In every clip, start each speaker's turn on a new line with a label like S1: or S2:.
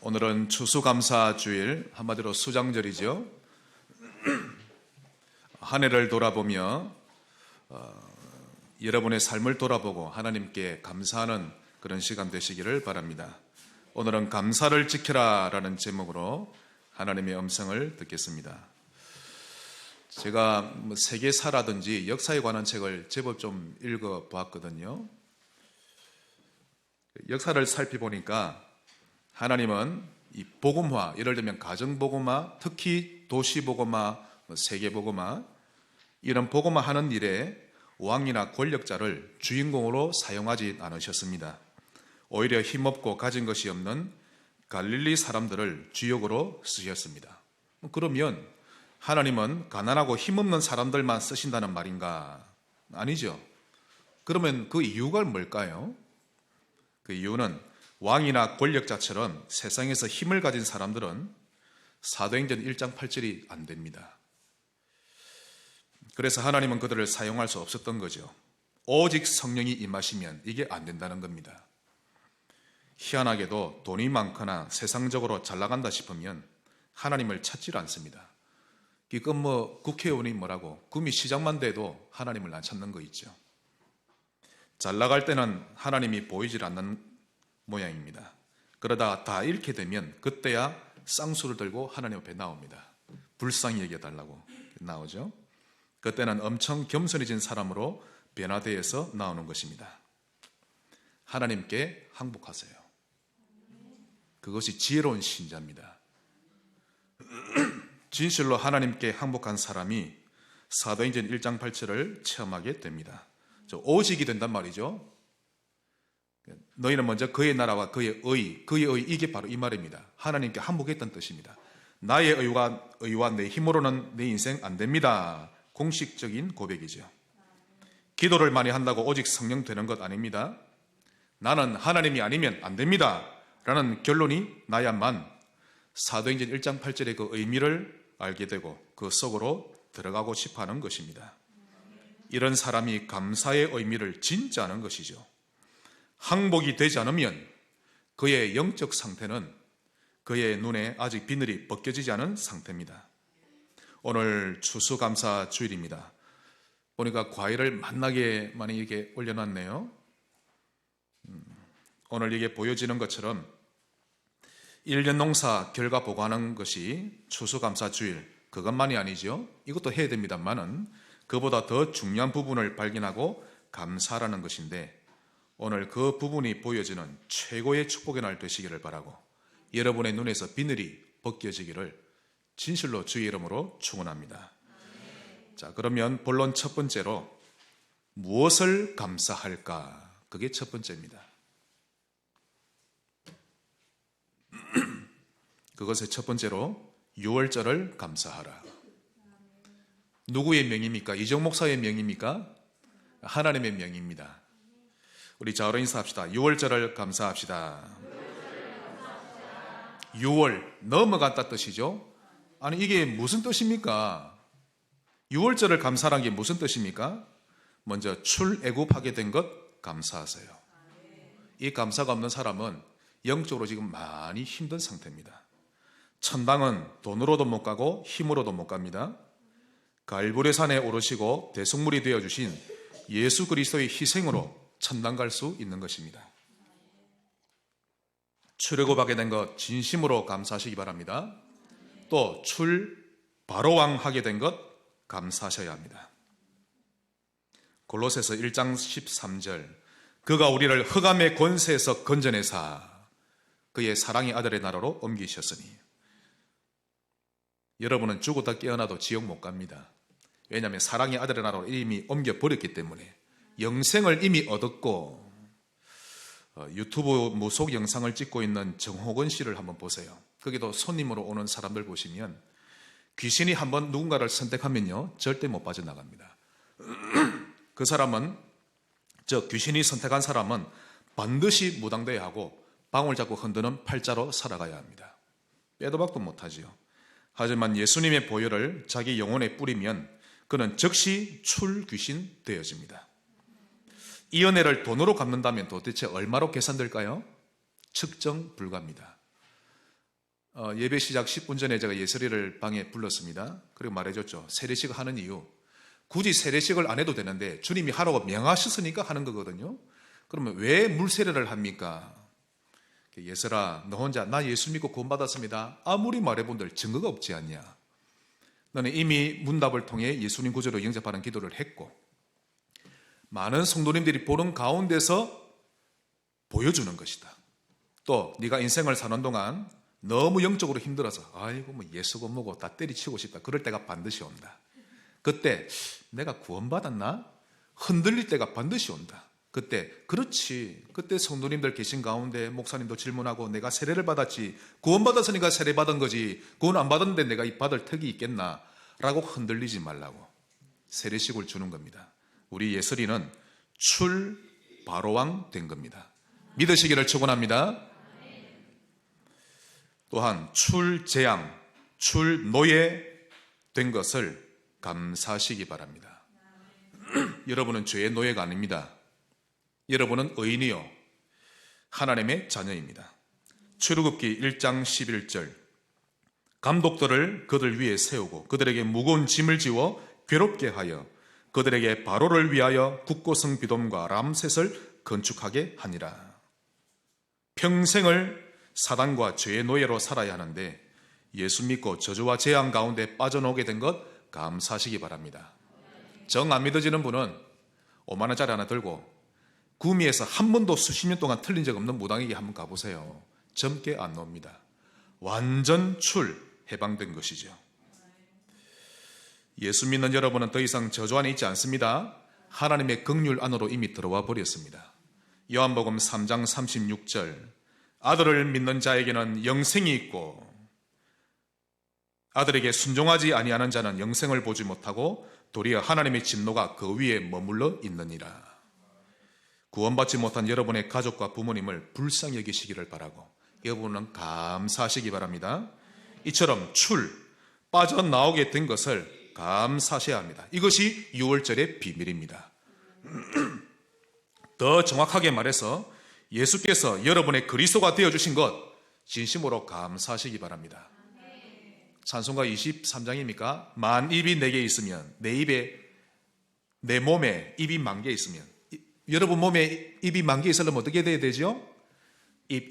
S1: 오늘은 추수감사주일, 한마디로 수장절이죠. 한 해를 돌아보며 여러분의 삶을 돌아보고 하나님께 감사하는 그런 시간 되시기를 바랍니다. 오늘은 감사를 지켜라 라는 제목으로 하나님의 음성을 듣겠습니다. 제가 세계사라든지 역사에 관한 책을 제법 좀 읽어보았거든요. 역사를 살펴보니까 하나님은 이 복음화, 예를 들면 가정복음화, 특히 도시복음화, 세계복음화, 이런 복음화 하는 일에 왕이나 권력자를 주인공으로 사용하지 않으셨습니다. 오히려 힘없고 가진 것이 없는 갈릴리 사람들을 주역으로 쓰셨습니다. 그러면 하나님은 가난하고 힘없는 사람들만 쓰신다는 말인가? 아니죠. 그러면 그 이유가 뭘까요? 그 이유는 왕이나 권력자처럼 세상에서 힘을 가진 사람들은 사도행전 1장 8절이 안 됩니다. 그래서 하나님은 그들을 사용할 수 없었던 거죠. 오직 성령이 임하시면 이게 안 된다는 겁니다. 희한하게도 돈이 많거나 세상적으로 잘 나간다 싶으면 하나님을 찾질 않습니다. 이건 국회의원이 뭐라고 구미시장만 돼도 하나님을 안 찾는 거 있죠. 잘 나갈 때는 하나님이 보이질 않는 모양입니다. 그러다 다 잃게 되면 그때야 쌍수를 들고 하나님 앞에 나옵니다. 불쌍히 여겨달라고 나오죠. 그때는 엄청 겸손해진 사람으로 변화되어서 나오는 것입니다. 하나님께 항복하세요. 그것이 지혜로운 신자입니다. 진실로 하나님께 항복한 사람이 사도행전 1장 8절을 체험하게 됩니다. 오직이 된단 말이죠. 너희는 먼저 그의 나라와 그의 의, 이게 바로 이 말입니다. 하나님께 항복했던 뜻입니다. 나의 의와 내 힘으로는 내 인생 안 됩니다. 공식적인 고백이죠. 기도를 많이 한다고 오직 성령 되는 것 아닙니다. 나는 하나님이 아니면 안 됩니다 라는 결론이 나야만 사도행전 1장 8절의 그 의미를 알게 되고 그 속으로 들어가고 싶어하는 것입니다. 이런 사람이 감사의 의미를 진짜 아는 것이죠. 항복이 되지 않으면 그의 영적 상태는 그의 눈에 아직 비늘이 벗겨지지 않은 상태입니다. 오늘 추수감사 주일입니다. 보니까 과일을 만나게 많이 이렇게 올려놨네요. 오늘 이게 보여지는 것처럼 1년 농사 결과 보고하는 것이 추수감사 주일, 그것만이 아니죠. 이것도 해야 됩니다만은 그보다 더 중요한 부분을 발견하고 감사라는 것인데, 오늘 그 부분이 보여지는 최고의 축복의 날 되시기를 바라고 여러분의 눈에서 비늘이 벗겨지기를 진실로 주의 이름으로 축원합니다. 자, 그러면 본론 첫 번째로 무엇을 감사할까? 그게 첫 번째입니다. 그것의 첫 번째로 유월절을 감사하라. 누구의 명입니까? 이정 목사의 명입니까? 하나님의 명입니다. 우리 자어로 인사합시다. 유월절을 감사합시다. 6월 넘어갔다 뜻이죠. 아니 이게 무슨 뜻입니까? 6월절을 감사한 게 무슨 뜻입니까? 먼저 출애굽하게 된 것 감사하세요. 이 감사가 없는 사람은 영적으로 지금 많이 힘든 상태입니다. 천당은 돈으로도 못 가고 힘으로도 못 갑니다. 갈보리 산에 오르시고 대속물이 되어주신 예수 그리스도의 희생으로 천당 갈 수 있는 것입니다. 출애굽하게 된 것 진심으로 감사하시기 바랍니다. 또 바로왕하게 된 것 감사하셔야 합니다. 골로새서 1장 13절, 그가 우리를 흑암의 권세에서 건져내사 그의 사랑의 아들의 나라로 옮기셨으니. 여러분은 죽었다 깨어나도 지옥 못 갑니다. 왜냐하면 사랑의 아들의 나라로 이미 옮겨버렸기 때문에. 영생을 이미 얻었고, 유튜브 무속 영상을 찍고 있는 정호건 씨를 한번 보세요. 거기도 손님으로 오는 사람들 보시면 귀신이 한번 누군가를 선택하면요 절대 못 빠져나갑니다. 그 사람은, 귀신이 선택한 사람은 반드시 무당돼야 하고 방울 잡고 흔드는 팔자로 살아가야 합니다. 빼도 박도 못하지요. 하지만 예수님의 보혈을 자기 영혼에 뿌리면 그는 즉시 출귀신 되어집니다. 이 은혜를 돈으로 갚는다면 도대체 얼마로 계산될까요? 측정 불가입니다. 예배 시작 10분 전에 제가 예설이를 방에 불렀습니다. 그리고 말해줬죠. 세례식 하는 이유. 굳이 세례식을 안 해도 되는데 주님이 하라고 명하셨으니까 하는 거거든요. 그러면 왜 물세례를 합니까? 예설아, 너 혼자 나 예수 믿고 구원받았습니다. 아무리 말해본들 증거가 없지 않냐. 너는 이미 문답을 통해 예수님 구조로 영접하는 기도를 했고 많은 성도님들이 보는 가운데서 보여주는 것이다. 또 네가 인생을 사는 동안 너무 영적으로 힘들어서 아이고 뭐 예수고 뭐고 다 때리치고 싶다. 그럴 때가 반드시 온다. 그때 내가 구원받았나? 흔들릴 때가 반드시 온다. 그때 그렇지. 그때 성도님들 계신 가운데 목사님도 질문하고 내가 세례를 받았지. 구원받았으니까 세례 받은 거지. 구원 안 받았는데 내가 이 받을 턱이 있겠나? 라고 흔들리지 말라고 세례식을 주는 겁니다. 우리 예설이는 출바로왕 된 겁니다. 믿으시기를 축원합니다. 또한 출재앙, 출노예 된 것을 감사하시기 바랍니다. 여러분은 죄의 노예가 아닙니다. 여러분은 의인이요 하나님의 자녀입니다. 출애굽기 1장 11절 감독들을 그들 위에 세우고 그들에게 무거운 짐을 지워 괴롭게 하여 그들에게 바로를 위하여 국고성 비돔과 람셋을 건축하게 하니라. 평생을 사단과 죄의 노예로 살아야 하는데 예수 믿고 저주와 재앙 가운데 빠져나오게 된 것 감사하시기 바랍니다. 정 안 믿어지는 분은 5만 원짜리 하나 들고 구미에서 한 번도 수십 년 동안 틀린 적 없는 무당에게 한번 가보세요. 젊게 안 나옵니다. 완전 해방된 것이죠. 예수 믿는 여러분은 더 이상 저주 안에 있지 않습니다. 하나님의 긍휼 안으로 이미 들어와 버렸습니다. 요한복음 3장 36절 아들을 믿는 자에게는 영생이 있고 아들에게 순종하지 아니하는 자는 영생을 보지 못하고 도리어 하나님의 진노가 그 위에 머물러 있느니라. 구원받지 못한 여러분의 가족과 부모님을 불쌍히 여기시기를 바라고 여러분은 감사하시기 바랍니다. 이처럼 빠져나오게 된 것을 감사하셔야 합니다. 이것이 6월절의 비밀입니다. 더 정확하게 말해서 예수께서 여러분의 그리스도가 되어주신 것 진심으로 감사하시기 바랍니다. 찬송가 23장입니까? 만 입이 내게 있으면 내 몸에 입이 만 개 있으면 여러분 몸에 입이 만 개 있으려면 어떻게 돼야 되죠? 입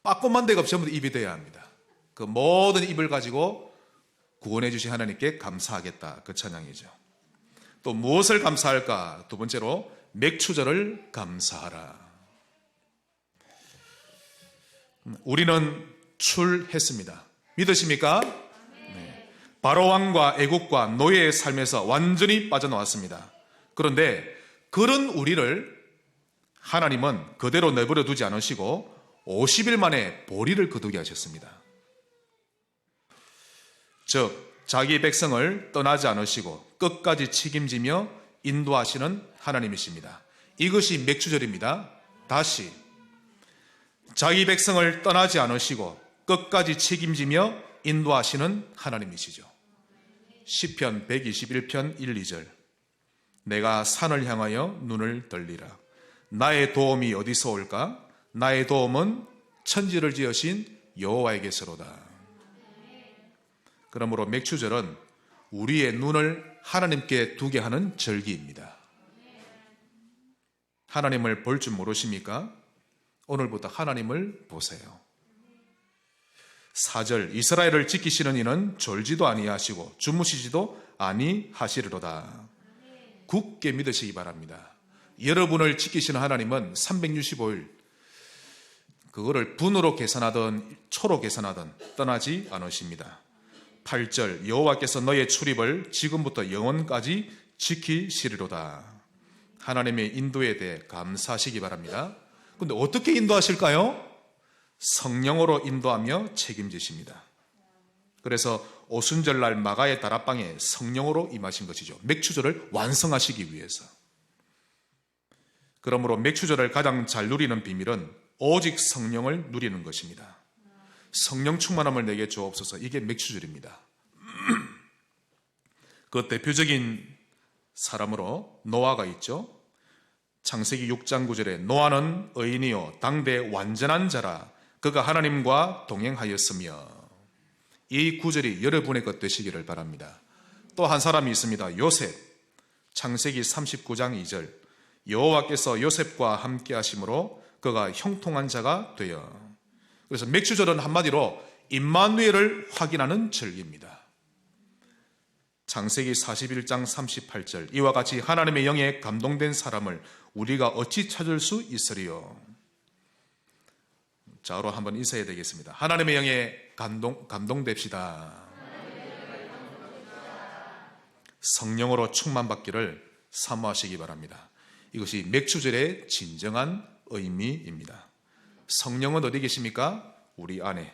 S1: 빠꼼한 데가 없이 전부 입이 돼야 합니다. 그 모든 입을 가지고 구원해 주신 하나님께 감사하겠다. 그 찬양이죠. 또 무엇을 감사할까? 두 번째로 맥추절을 감사하라. 우리는 출했습니다. 믿으십니까? 네. 바로왕과 애국과 노예의 삶에서 완전히 빠져나왔습니다. 그런데 그런 우리를 하나님은 그대로 내버려 두지 않으시고 50일 만에 보리를 거두게 하셨습니다. 즉 자기 백성을 떠나지 않으시고 끝까지 책임지며 인도하시는 하나님이십니다. 이것이 맥추절입니다. 다시 자기 백성을 떠나지 않으시고 끝까지 책임지며 인도하시는 하나님이시죠. 시편 121편 1, 2절 내가 산을 향하여 눈을 돌리라. 나의 도움이 어디서 올까? 나의 도움은 천지를 지으신 여호와에게서로다. 그러므로 맥추절은 우리의 눈을 하나님께 두게 하는 절기입니다. 하나님을 볼 줄 모르십니까? 오늘부터 하나님을 보세요. 4절 이스라엘을 지키시는 이는 졸지도 아니하시고 주무시지도 아니하시리로다. 굳게 믿으시기 바랍니다. 여러분을 지키시는 하나님은 365일 그거를 분으로 계산하든 초로 계산하든 떠나지 않으십니다. 8절 여호와께서 너의 출입을 지금부터 영원까지 지키시리로다. 하나님의 인도에 대해 감사하시기 바랍니다. 그런데 어떻게 인도하실까요? 성령으로 인도하며 책임지십니다. 그래서 오순절날 마가의 다락방에 성령으로 임하신 것이죠. 맥추절을 완성하시기 위해서. 그러므로 맥추절을 가장 잘 누리는 비밀은 오직 성령을 누리는 것입니다. 성령 충만함을 내게 주옵소서. 이게 맥추절입니다. 그 대표적인 사람으로 노아가 있죠. 창세기 6장 9절에 노아는 의인이요 당대 완전한 자라 그가 하나님과 동행하였으며. 이 구절이 여러분의 것 되시기를 바랍니다. 또 한 사람이 있습니다. 요셉. 창세기 39장 2절. 여호와께서 요셉과 함께 하심으로 그가 형통한 자가 되어. 그래서 맥주절은 한마디로 임마누엘을 확인하는 절기입니다. 창세기 41장 38절. 이와 같이 하나님의 영에 감동된 사람을 우리가 어찌 찾을 수 있으리요. 자로 한번 인사해야 되겠습니다. 하나님의 영에 감동됩시다. 성령으로 충만받기를 사모하시기 바랍니다. 이것이 맥주절의 진정한 의미입니다. 성령은 어디 계십니까? 우리 안에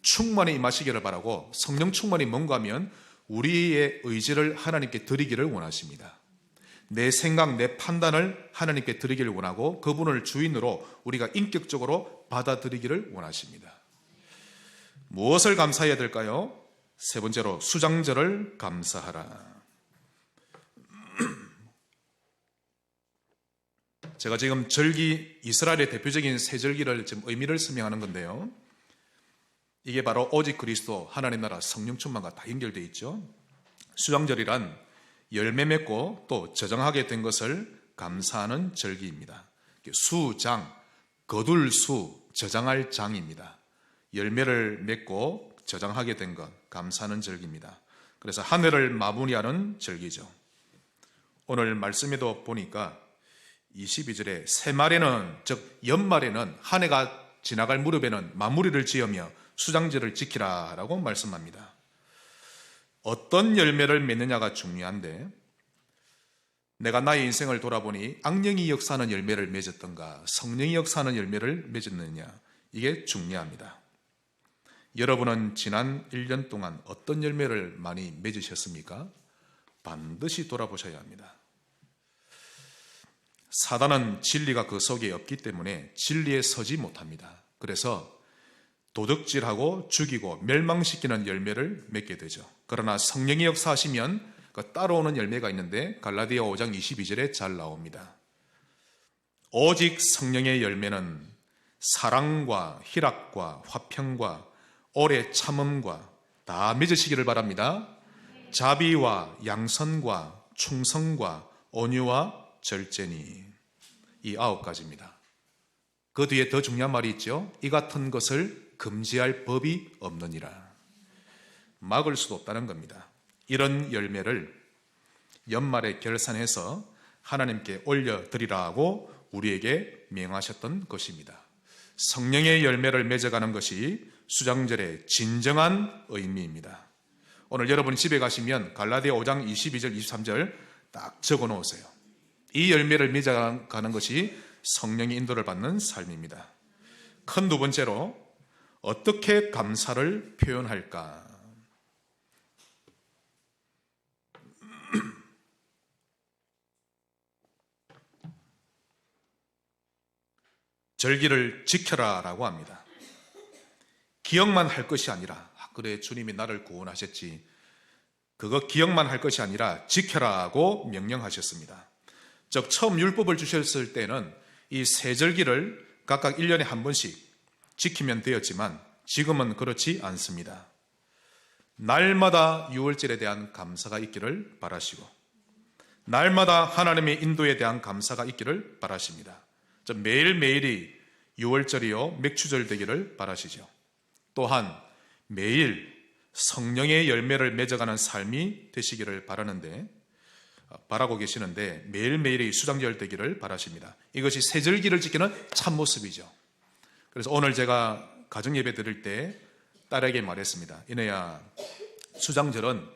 S1: 충만히 임하시기를 바라고, 성령 충만이 뭔가 하면 우리의 의지를 하나님께 드리기를 원하십니다. 내 생각, 내 판단을 하나님께 드리기를 원하고 그분을 주인으로 우리가 인격적으로 받아들이기를 원하십니다. 무엇을 감사해야 될까요? 세 번째로 수장절을 감사하라. 제가 지금 절기, 이스라엘의 대표적인 세 절기를 지금 의미를 설명하는 건데요. 이게 바로 오직 그리스도, 하나님 나라, 성령 충만과 다 연결되어 있죠. 수장절이란 열매 맺고 또 저장하게 된 것을 감사하는 절기입니다. 수장, 거둘 수, 저장할 장입니다. 열매를 맺고 저장하게 된 것, 감사하는 절기입니다. 그래서 한 해를 마무리하는 절기죠. 오늘 말씀에도 보니까 22절에 새말에는, 즉 연말에는, 한 해가 지나갈 무렵에는 마무리를 지으며 수장절을 지키라 라고 말씀합니다. 어떤 열매를 맺느냐가 중요한데, 내가 나의 인생을 돌아보니 악령이 역사하는 열매를 맺었던가 성령이 역사하는 열매를 맺었느냐, 이게 중요합니다. 여러분은 지난 1년 동안 어떤 열매를 많이 맺으셨습니까? 반드시 돌아보셔야 합니다. 사단은 진리가 그 속에 없기 때문에 진리에 서지 못합니다. 그래서 도둑질하고 죽이고 멸망시키는 열매를 맺게 되죠. 그러나 성령이 역사하시면 그 따라오는 열매가 있는데 갈라디아 5장 22절에 잘 나옵니다. 오직 성령의 열매는 사랑과 희락과 화평과 오래 참음과 다 맺으시기를 바랍니다. 자비와 양선과 충성과 온유와 절제니. 이 9가지입니다. 그 뒤에 더 중요한 말이 있죠. 이 같은 것을 금지할 법이 없느니라. 막을 수도 없다는 겁니다. 이런 열매를 연말에 결산해서 하나님께 올려드리라고 우리에게 명하셨던 것입니다. 성령의 열매를 맺어가는 것이 수장절의 진정한 의미입니다. 오늘 여러분 집에 가시면 갈라디아 5장 22절 23절 딱 적어 놓으세요. 이 열매를 맺어가는 것이 성령의 인도를 받는 삶입니다. 큰 두 번째로 어떻게 감사를 표현할까? 절기를 지켜라 라고 합니다. 기억만 할 것이 아니라, 그래 주님이 나를 구원하셨지, 그거 기억만 할 것이 아니라 지켜라고 명령하셨습니다. 즉 처음 율법을 주셨을 때는 이 세 절기를 각각 1년에 한 번씩 지키면 되었지만 지금은 그렇지 않습니다. 날마다 유월절에 대한 감사가 있기를 바라시고 날마다 하나님의 인도에 대한 감사가 있기를 바라십니다. 매일매일이 유월절이요 맥주절 되기를 바라시죠. 또한 매일 성령의 열매를 맺어가는 삶이 되시기를 바라고 계시는데 매일매일이 수장절 되기를 바라십니다. 이것이 세 절기를 지키는 참모습이죠. 그래서 오늘 제가 가정예배 드릴 때 딸에게 말했습니다. 이내야, 수장절은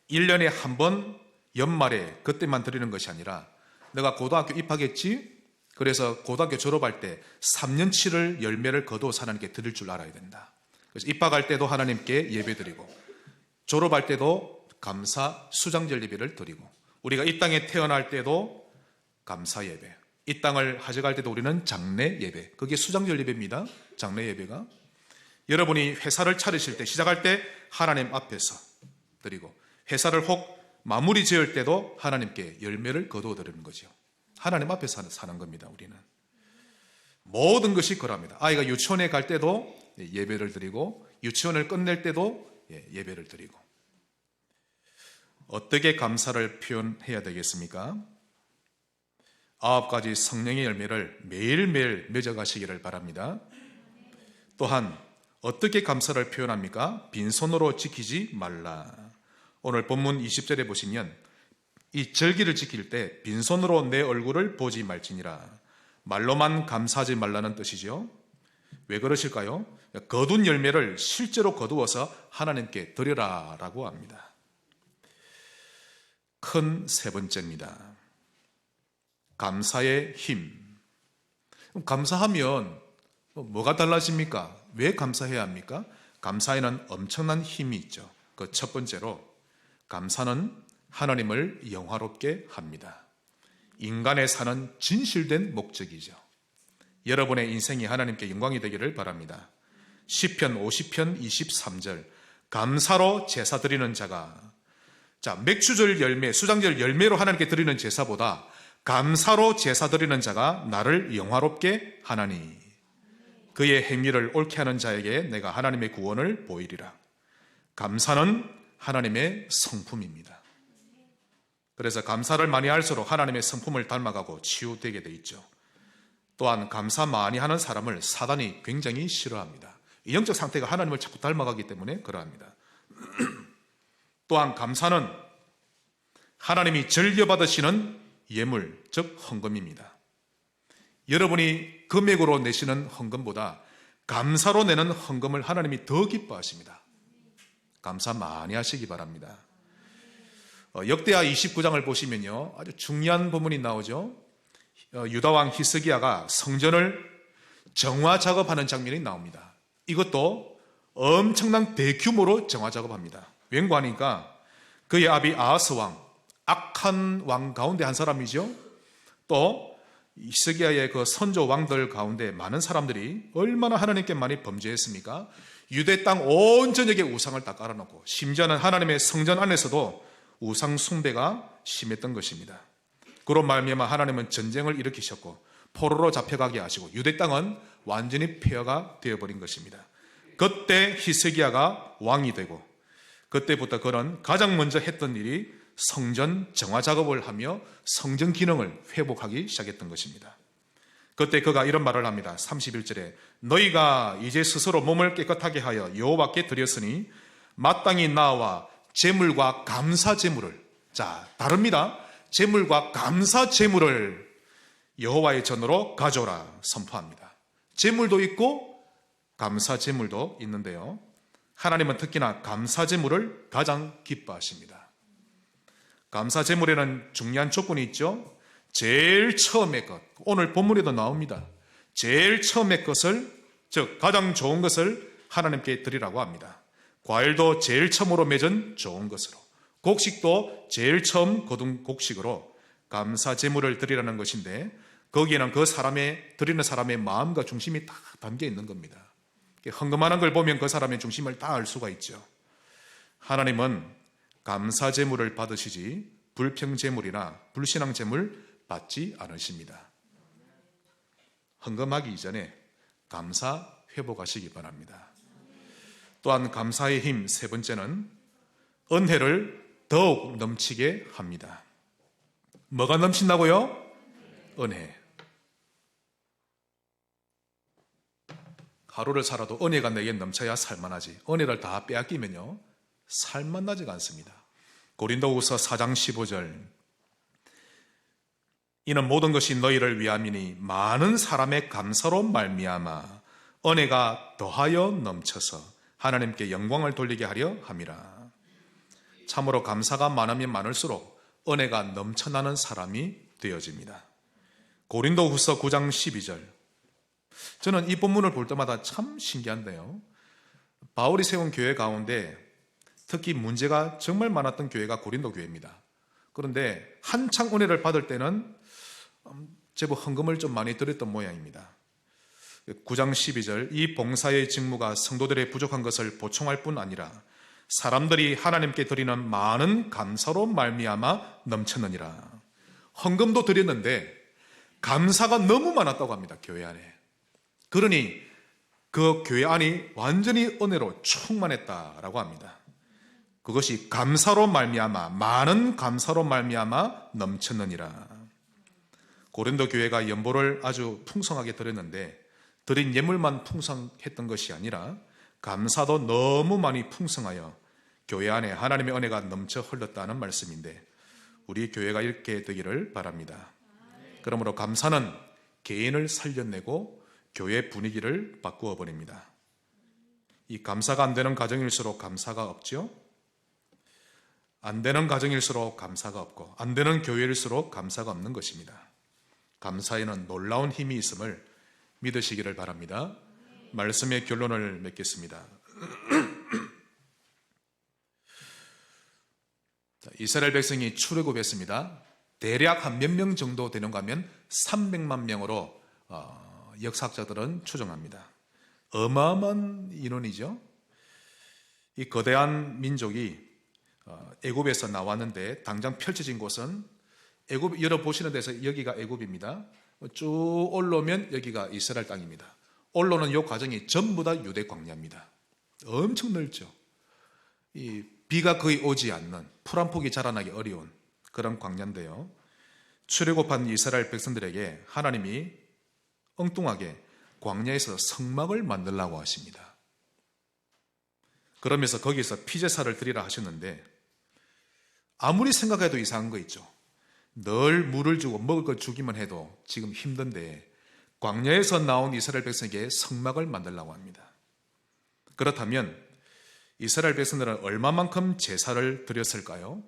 S1: 1년에 한 번 연말에 그때만 드리는 것이 아니라 내가 고등학교 입학했지? 그래서 고등학교 졸업할 때 3년치를 열매를 거둬서 하나님께 드릴 줄 알아야 된다. 그래서 입학할 때도 하나님께 예배 드리고 졸업할 때도 감사 수장절 예배를 드리고 우리가 이 땅에 태어날 때도 감사 예배, 이 땅을 하져갈 때도 우리는 장례 예배, 그게 수장절 예배입니다. 장례 예배가 여러분이 회사를 차리실 때, 시작할 때 하나님 앞에서 드리고 회사를 혹 마무리 지을 때도 하나님께 열매를 거두어 드리는 거죠. 하나님 앞에서 사는 겁니다. 우리는 모든 것이 그럽니다. 아이가 유치원에 갈 때도 예배를 드리고 유치원을 끝낼 때도 예배를 드리고. 어떻게 감사를 표현해야 되겠습니까? 9가지 성령의 열매를 매일매일 맺어가시기를 바랍니다. 또한 어떻게 감사를 표현합니까? 빈손으로 지키지 말라. 오늘 본문 20절에 보시면 이 절기를 지킬 때 빈손으로 내 얼굴을 보지 말지니라. 말로만 감사하지 말라는 뜻이죠. 왜 그러실까요? 거둔 열매를 실제로 거두어서 하나님께 드려라 라고 합니다. 큰 세 번째입니다. 감사의 힘. 감사하면 뭐가 달라집니까? 왜 감사해야 합니까? 감사에는 엄청난 힘이 있죠. 그 첫 번째로 감사는 하나님을 영화롭게 합니다. 인간의 사는 진실된 목적이죠. 여러분의 인생이 하나님께 영광이 되기를 바랍니다. 시편 50편 23절 감사로 제사 드리는 자가, 자, 맥주절 열매, 수장절 열매로 하나님께 드리는 제사보다 감사로 제사 드리는 자가 나를 영화롭게 하나니 그의 행위를 옳게 하는 자에게 내가 하나님의 구원을 보이리라. 감사는 하나님의 성품입니다. 그래서 감사를 많이 할수록 하나님의 성품을 닮아가고 치유되게 돼 있죠. 또한 감사 많이 하는 사람을 사단이 굉장히 싫어합니다. 이 영적 상태가 하나님을 자꾸 닮아가기 때문에 그러합니다. 또한 감사는 하나님이 즐겨받으시는 예물, 즉 헌금입니다. 여러분이 금액으로 내시는 헌금보다 감사로 내는 헌금을 하나님이 더 기뻐하십니다. 감사 많이 하시기 바랍니다. 역대하 29장을 보시면요, 아주 중요한 부분이 나오죠. 유다왕 히스기야가 성전을 정화 작업하는 장면이 나옵니다. 이것도 엄청난 대규모로 정화 작업합니다. 왠가 하니까 그의 아비 아하스 왕, 악한 왕 가운데 한 사람이죠. 또 히스기야의 그 선조 왕들 가운데 많은 사람들이 얼마나 하나님께 많이 범죄했습니까? 유대 땅 온 전역에 우상을 다 깔아놓고 심지어는 하나님의 성전 안에서도 우상 숭배가 심했던 것입니다. 그로 말미암아 하나님은 전쟁을 일으키셨고 포로로 잡혀가게 하시고 유대 땅은 완전히 폐허가 되어버린 것입니다. 그때 히스기야가 왕이 되고 그때부터 그는 가장 먼저 했던 일이 성전 정화 작업을 하며 성전 기능을 회복하기 시작했던 것입니다. 그때 그가 이런 말을 합니다. 31절에 너희가 이제 스스로 몸을 깨끗하게 하여 여호와께 드렸으니 마땅히 나와 제물과 감사 제물을, 자, 다릅니다. 제물과 감사 제물을 여호와의 전으로 가져오라 선포합니다. 제물도 있고 감사 제물도 있는데요, 하나님은 특히나 감사 제물을 가장 기뻐하십니다. 감사 제물에는 중요한 조건이 있죠. 제일 처음의 것, 오늘 본문에도 나옵니다. 제일 처음의 것을, 즉 가장 좋은 것을 하나님께 드리라고 합니다. 과일도 제일 처음으로 맺은 좋은 것으로, 곡식도 제일 처음 거둔 곡식으로 감사 제물을 드리라는 것인데, 거기에는 그 사람의, 드리는 사람의 마음과 중심이 다 담겨 있는 겁니다. 헌금하는 걸 보면 그 사람의 중심을 다 알 수가 있죠. 하나님은 감사 제물을 받으시지 불평 제물이나 불신앙 제물 받지 않으십니다. 헌금하기 이전에 감사 회복하시기 바랍니다. 또한 감사의 힘 세 번째는 은혜를 더욱 넘치게 합니다. 뭐가 넘친다고요? 은혜. 하루를 살아도 은혜가 내게 넘쳐야 살만하지, 은혜를 다 빼앗기면요 살만나지가 않습니다. 고린도후서 4장 15절 이는 모든 것이 너희를 위함이니 많은 사람의 감사로 말미암아 은혜가 더하여 넘쳐서 하나님께 영광을 돌리게 하려 함이라. 참으로 감사가 많으면 많을수록 은혜가 넘쳐나는 사람이 되어집니다. 고린도후서 9장 12절, 저는 이 본문을 볼 때마다 참 신기한데요, 바울이 세운 교회 가운데 특히 문제가 정말 많았던 교회가 고린도 교회입니다. 그런데 한창 은혜를 받을 때는 제법 헌금을 좀 많이 드렸던 모양입니다. 9장 12절 이 봉사의 직무가 성도들의 부족한 것을 보충할 뿐 아니라 사람들이 하나님께 드리는 많은 감사로 말미암아 넘쳤느니라. 헌금도 드렸는데 감사가 너무 많았다고 합니다. 교회 안에. 그러니 그 교회 안이 완전히 은혜로 충만했다라고 합니다. 그것이 감사로 말미암아, 많은 감사로 말미암아 넘쳤느니라. 고린도 교회가 연보를 아주 풍성하게 드렸는데 드린 예물만 풍성했던 것이 아니라 감사도 너무 많이 풍성하여 교회 안에 하나님의 은혜가 넘쳐 흘렀다는 말씀인데, 우리 교회가 이렇게 되기를 바랍니다. 그러므로 감사는 개인을 살려내고 교회 분위기를 바꾸어 버립니다. 이 감사가 안 되는 가정일수록 감사가 없죠. 안 되는 가정일수록 감사가 없고, 안 되는 교회일수록 감사가 없는 것입니다. 감사에는 놀라운 힘이 있음을 믿으시기를 바랍니다. 말씀의 결론을 맺겠습니다. 이스라엘 백성이 출애굽했습니다. 대략 한 몇 명 정도 되는가 하면 300만 명으로 역사학자들은 추정합니다. 어마어마한 인원이죠. 이 거대한 민족이 애굽에서 나왔는데 당장 펼쳐진 곳은 애굽, 열어보시는 데서 여기가 애굽입니다. 쭉 올라오면 여기가 이스라엘 땅입니다. 올라오는 이 과정이 전부 다 유대 광야입니다. 엄청 넓죠. 이 비가 거의 오지 않는, 풀 한 폭이 자라나기 어려운 그런 광야인데요. 출애굽한 이스라엘 백성들에게 하나님이 엉뚱하게 광야에서 성막을 만들라고 하십니다. 그러면서 거기서 피제사를 드리라 하셨는데, 아무리 생각해도 이상한 거 있죠. 늘 물을 주고 먹을 걸 주기만 해도 지금 힘든데 광야에서 나온 이스라엘 백성에게 성막을 만들라고 합니다. 그렇다면 이스라엘 백성들은 얼마만큼 제사를 드렸을까요?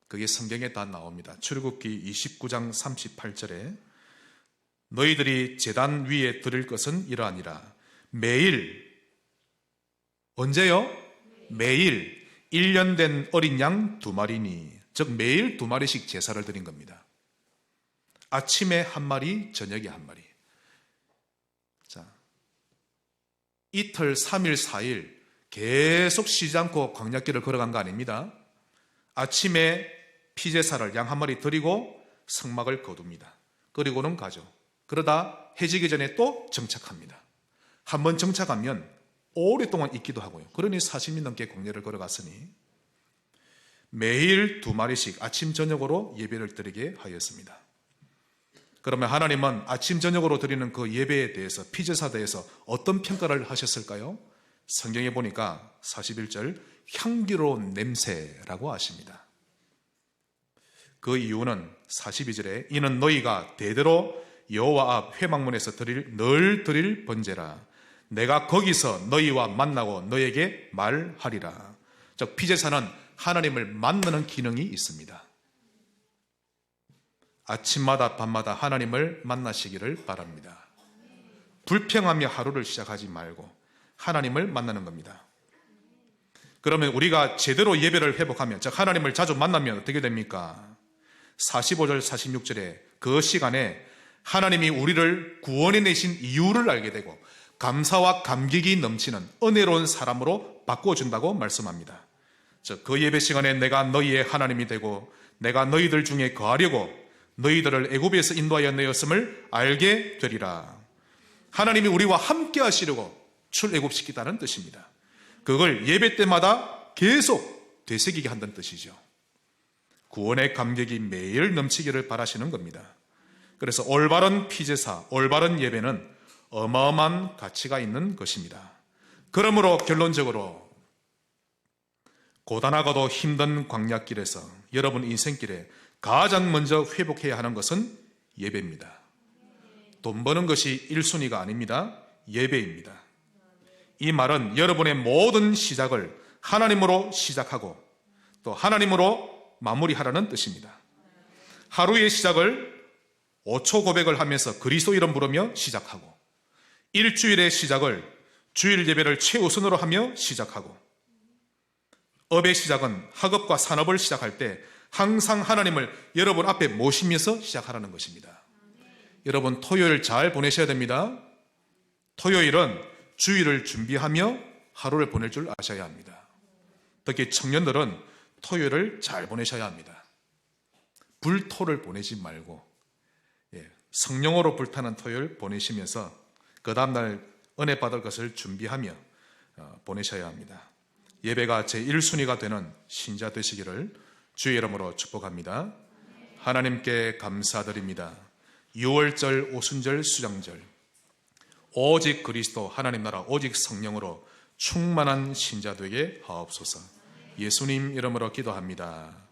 S1: 그게 성경에 다 나옵니다. 출애굽기 29장 38절에 너희들이 제단 위에 드릴 것은 이러하니라. 매일, 언제요? 매일 1년 된 어린 양 2마리니, 즉 매일 2마리씩 제사를 드린 겁니다. 아침에 1마리, 저녁에 1마리. 자, 이틀, 3일, 4일 계속 쉬지 않고 광야길을 걸어간 거 아닙니다. 아침에 피제사를 양 1마리 드리고 성막을 거둡니다. 그리고는 가죠. 그러다 해지기 전에 또 정착합니다. 한번 정착하면 오랫동안 있기도 하고요. 그러니 40년 넘게 광야를 걸어갔으니 매일 2마리씩 아침 저녁으로 예배를 드리게 하였습니다. 그러면 하나님은 아침 저녁으로 드리는 그 예배에 대해서, 피제사에 대해서 어떤 평가를 하셨을까요? 성경에 보니까 41절 향기로운 냄새라고 하십니다. 그 이유는 42절에 이는 너희가 대대로 여호와 앞 회막문에서 늘 드릴 번제라. 내가 거기서 너희와 만나고 너에게 말하리라. 즉 피제사는 하나님을 만나는 기능이 있습니다. 아침마다 밤마다 하나님을 만나시기를 바랍니다. 불평하며 하루를 시작하지 말고 하나님을 만나는 겁니다. 그러면 우리가 제대로 예배를 회복하면, 즉 하나님을 자주 만나면 어떻게 됩니까? 45절 46절에 그 시간에 하나님이 우리를 구원해 내신 이유를 알게 되고 감사와 감격이 넘치는 은혜로운 사람으로 바꿔준다고 말씀합니다. 즉 그 예배 시간에 내가 너희의 하나님이 되고 내가 너희들 중에 거하려고 너희들을 애굽에서 인도하여 내었음을 알게 되리라. 하나님이 우리와 함께 하시려고 출애굽시키다는 뜻입니다. 그걸 예배 때마다 계속 되새기게 한다는 뜻이죠. 구원의 감격이 매일 넘치기를 바라시는 겁니다. 그래서 올바른 피제사, 올바른 예배는 어마어마한 가치가 있는 것입니다. 그러므로 결론적으로 고단하고도 힘든 광야길에서 여러분 인생길에 가장 먼저 회복해야 하는 것은 예배입니다. 돈 버는 것이 1순위가 아닙니다. 예배입니다. 이 말은 여러분의 모든 시작을 하나님으로 시작하고 또 하나님으로 마무리하라는 뜻입니다. 하루의 시작을 5초 고백을 하면서 그리스도 이름 부르며 시작하고, 일주일의 시작을 주일 예배를 최우선으로 하며 시작하고, 업의 시작은 학업과 산업을 시작할 때 항상 하나님을 여러분 앞에 모시면서 시작하라는 것입니다. 여러분 토요일 잘 보내셔야 됩니다. 토요일은 주일을 준비하며 하루를 보낼 줄 아셔야 합니다. 특히 청년들은 토요일을 잘 보내셔야 합니다. 불토를 보내지 말고 성령으로 불타는 토요일 보내시면서 그 다음날 은혜 받을 것을 준비하며 보내셔야 합니다. 예배가 제1순위가 되는 신자 되시기를 주의 이름으로 축복합니다. 하나님께 감사드립니다. 유월절, 오순절, 수장절 오직 그리스도 하나님 나라 오직 성령으로 충만한 신자 되게 하옵소서. 예수님 이름으로 기도합니다.